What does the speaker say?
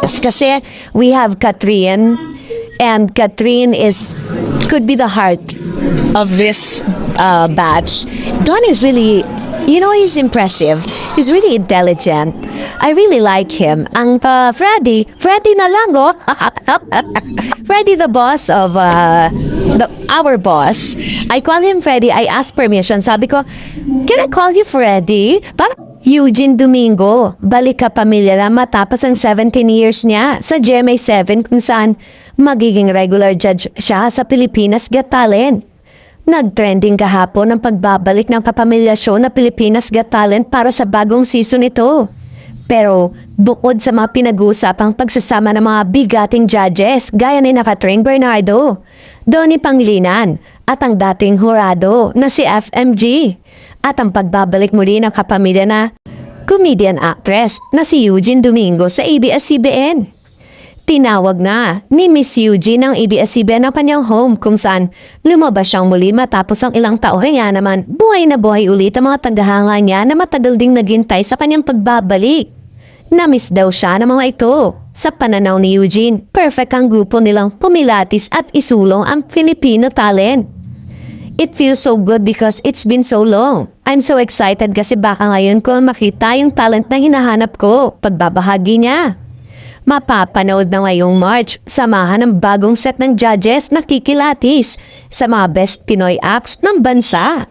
judges. Kasi we have Catherine, and Catherine could be the heart of this batch. Don is really, he's impressive. He's really intelligent. I really like him. Ang Freddy na lang, oh. Freddy, the boss of our boss. I call him Freddy. I ask permission. Sabi ko, can I call you Freddy? Eugene Domingo, balik ka pamilya na matapos ang 17 years niya sa GMA 7 kung saan magiging regular judge siya sa Pilipinas Got Talent. Nag-trending kahapon ang pagbabalik ng kapamilya show na Pilipinas Got Talent para sa bagong season ito. Pero bukod sa mga pinag-uusapang pagsasama ng mga bigating judges gaya ni Catherine Bernardo, Donnie Pangilinan at ang dating hurado na si FMG at ang pagbabalik muli ng kapamilya na comedian actress na si Eugene Domingo sa ABS-CBN. Tinawag na ni Miss Eugene ng ABS-CBN ang kanyang home kung saan lumabas siyang muli matapos ang ilang taon. Kaya naman, buhay na buhay ulit ang mga tagahanga niya na matagal ding naghintay sa kanyang pagbabalik. Namiss daw siya ng mga ito. Sa pananaw ni Eugene, perfect ang grupo nilang pumilatis at isulong ang Filipino talent. It feels so good because it's been so long. I'm so excited kasi baka ngayon ko makita yung talent na hinahanap ko, pagbabahagi niya. Mapapanood na ngayong March, samahan ng bagong set ng judges na kikilatis sa mga best Pinoy acts ng bansa.